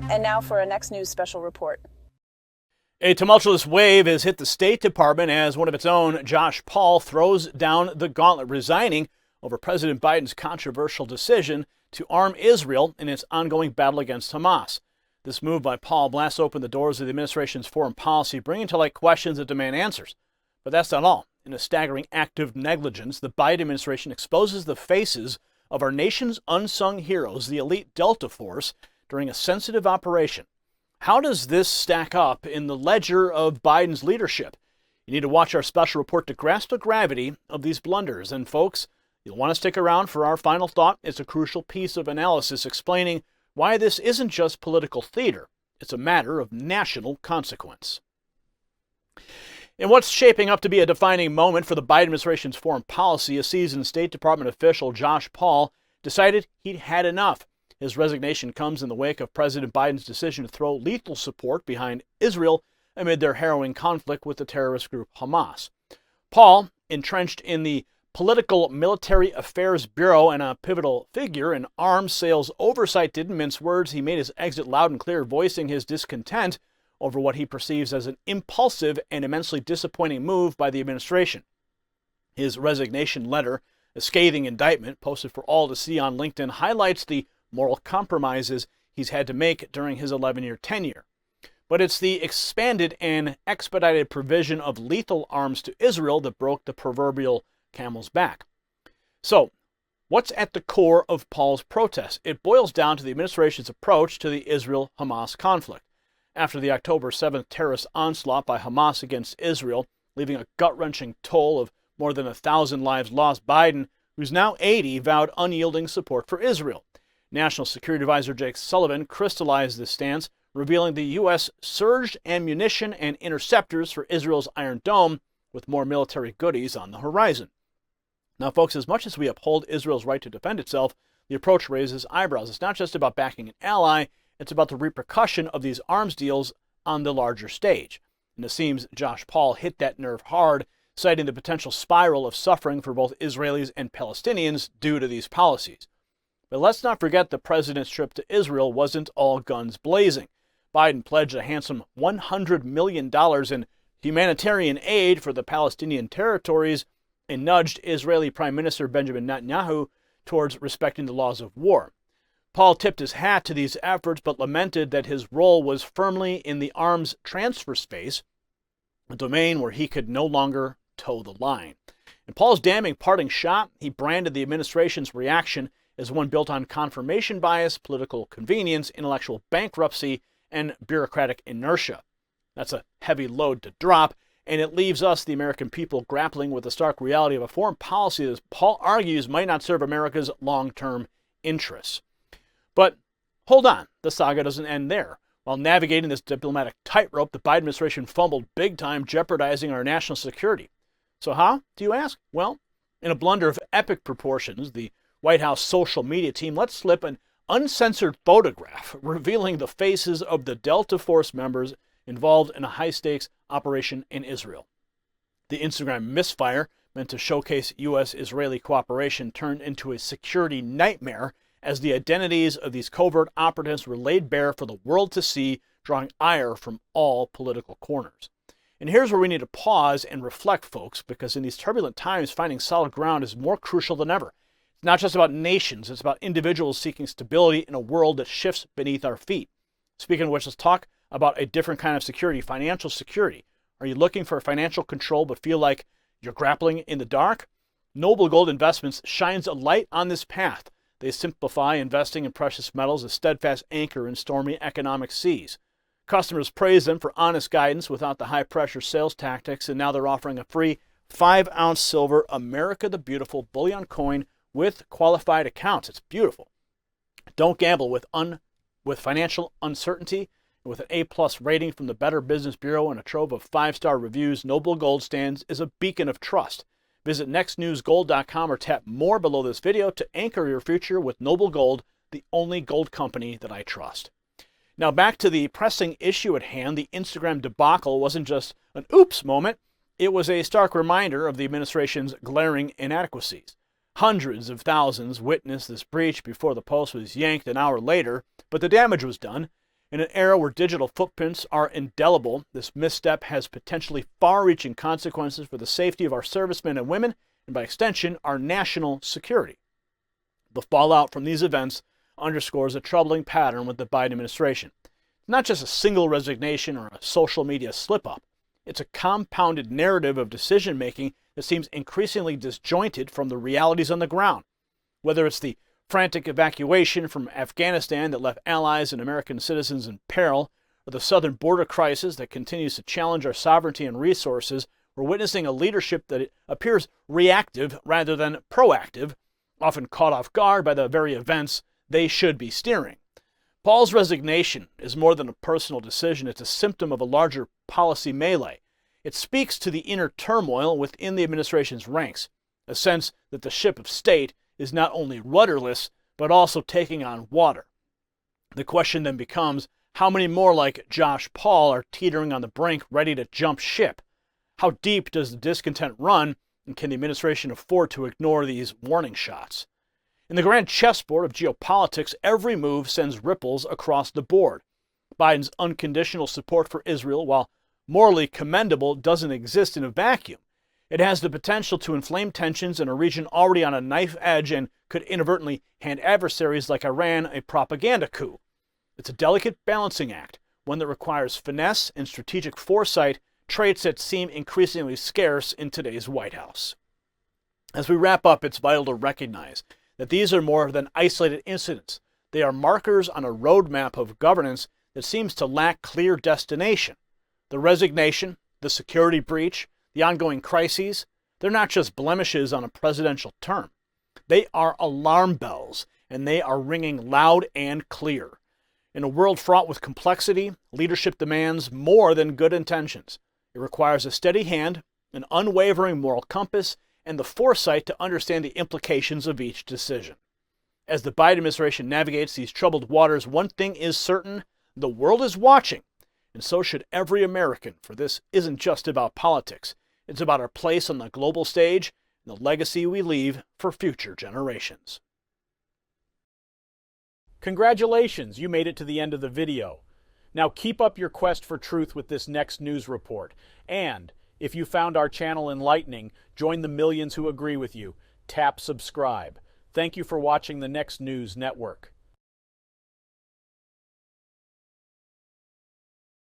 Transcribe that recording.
And now for a Next News special report. A tumultuous wave has hit the State Department as one of its own, Josh Paul, throws down the gauntlet, resigning over President Biden's controversial decision to arm Israel in its ongoing battle against Hamas. This move by Paul blasts open the doors of the administration's foreign policy, bringing to light questions that demand answers. But that's not all. In a staggering act of negligence, the Biden administration exposes the faces of our nation's unsung heroes, the elite Delta Force, during a sensitive operation. How does this stack up in the ledger of Biden's leadership? You need to watch our special report to grasp the gravity of these blunders. And folks, you'll want to stick around for our final thought. It's a crucial piece of analysis explaining why this isn't just political theater. It's a matter of national consequence. In what's shaping up to be a defining moment for the Biden administration's foreign policy, a seasoned State Department official, Josh Paul, decided he'd had enough. His resignation comes in the wake of President Biden's decision to throw lethal support behind Israel amid their harrowing conflict with the terrorist group Hamas. Paul, entrenched in the Political Military Affairs Bureau and a pivotal figure in arms sales oversight, didn't mince words. He made his exit loud and clear, voicing his discontent over what he perceives as an impulsive and immensely disappointing move by the administration. His resignation letter, a scathing indictment posted for all to see on LinkedIn, highlights the moral compromises he's had to make during his 11-year tenure. But it's the expanded and expedited provision of lethal arms to Israel that broke the proverbial camel's back. So, what's at the core of Paul's protest? It boils down to the administration's approach to the Israel-Hamas conflict. After the October 7th terrorist onslaught by Hamas against Israel, leaving a gut-wrenching toll of more than 1,000 lives lost, Biden, who's now 80, vowed unyielding support for Israel. National Security Advisor Jake Sullivan crystallized this stance, revealing the U.S. surged ammunition and interceptors for Israel's Iron Dome, with more military goodies on the horizon. Now, folks, as much as we uphold Israel's right to defend itself, the approach raises eyebrows. It's not just about backing an ally, it's about the repercussion of these arms deals on the larger stage. And it seems Josh Paul hit that nerve hard, citing the potential spiral of suffering for both Israelis and Palestinians due to these policies. But let's not forget the president's trip to Israel wasn't all guns blazing. Biden pledged a handsome $100 million in humanitarian aid for the Palestinian territories and nudged Israeli Prime Minister Benjamin Netanyahu towards respecting the laws of war. Paul tipped his hat to these efforts, but lamented that his role was firmly in the arms transfer space, a domain where he could no longer toe the line. In Paul's damning parting shot, he branded the administration's reaction as one built on confirmation bias, political convenience, intellectual bankruptcy, and bureaucratic inertia. That's a heavy load to drop, and it leaves us, the American people, grappling with the stark reality of a foreign policy that Paul argues might not serve America's long-term interests. But hold on, the saga doesn't end there. While navigating this diplomatic tightrope, the Biden administration fumbled big time, jeopardizing our national security. So how, do you ask? Well, in a blunder of epic proportions, the White House social media team let slip an uncensored photograph revealing the faces of the Delta Force members involved in a high-stakes operation in Israel. The Instagram misfire, meant to showcase U.S.-Israeli cooperation, turned into a security nightmare as the identities of these covert operatives were laid bare for the world to see, drawing ire from all political corners. And here's where we need to pause and reflect, folks, because in these turbulent times, finding solid ground is more crucial than ever. It's not just about nations, it's about individuals seeking stability in a world that shifts beneath our feet. Speaking of which, let's talk about a different kind of security, financial security. Are you looking for financial control but feel like you're grappling in the dark? Noble Gold Investments shines a light on this path. They simplify investing in precious metals, a steadfast anchor in stormy economic seas. Customers praise them for honest guidance without the high-pressure sales tactics, and now they're offering a free 5-ounce silver America the Beautiful bullion coin with qualified accounts. It's beautiful. Don't gamble with financial uncertainty. With an A-plus rating from the Better Business Bureau and a trove of 5-star reviews, Noble Gold stands as a beacon of trust. Visit nextnewsgold.com or tap more below this video to anchor your future with Noble Gold, the only gold company that I trust. Now back to the pressing issue at hand. The Instagram debacle wasn't just an oops moment. It was a stark reminder of the administration's glaring inadequacies. Hundreds of thousands witnessed this breach before the post was yanked an hour later, but the damage was done. In an era where digital footprints are indelible, this misstep has potentially far-reaching consequences for the safety of our servicemen and women, and by extension, our national security. The fallout from these events underscores a troubling pattern with the Biden administration. It's not just a single resignation or a social media slip-up. It's a compounded narrative of decision-making that seems increasingly disjointed from the realities on the ground. Whether it's the frantic evacuation from Afghanistan that left allies and American citizens in peril, or the southern border crisis that continues to challenge our sovereignty and resources, we're witnessing a leadership that appears reactive rather than proactive, often caught off guard by the very events they should be steering. Paul's resignation is more than a personal decision. It's a symptom of a larger policy melee. It speaks to the inner turmoil within the administration's ranks, a sense that the ship of state is not only rudderless, but also taking on water. The question then becomes, how many more like Josh Paul are teetering on the brink, ready to jump ship? How deep does the discontent run, and can the administration afford to ignore these warning shots? In the grand chessboard of geopolitics, every move sends ripples across the board. Biden's unconditional support for Israel, while morally commendable, doesn't exist in a vacuum. It has the potential to inflame tensions in a region already on a knife edge and could inadvertently hand adversaries like Iran a propaganda coup. It's a delicate balancing act, one that requires finesse and strategic foresight, traits that seem increasingly scarce in today's White House. As we wrap up, it's vital to recognize that these are more than isolated incidents. They are markers on a roadmap of governance that seems to lack clear destination. The resignation, the security breach, the ongoing crises, they're not just blemishes on a presidential term. They are alarm bells, and they are ringing loud and clear. In a world fraught with complexity, leadership demands more than good intentions. It requires a steady hand, an unwavering moral compass, and the foresight to understand the implications of each decision. As the Biden administration navigates these troubled waters, one thing is certain: the world is watching, and so should every American, for this isn't just about politics. It's about our place on the global stage and the legacy we leave for future generations. Congratulations, you made it to the end of the video. Now keep up your quest for truth with this next news report. And if you found our channel enlightening, join the millions who agree with you. Tap subscribe. Thank you for watching the Next News Network.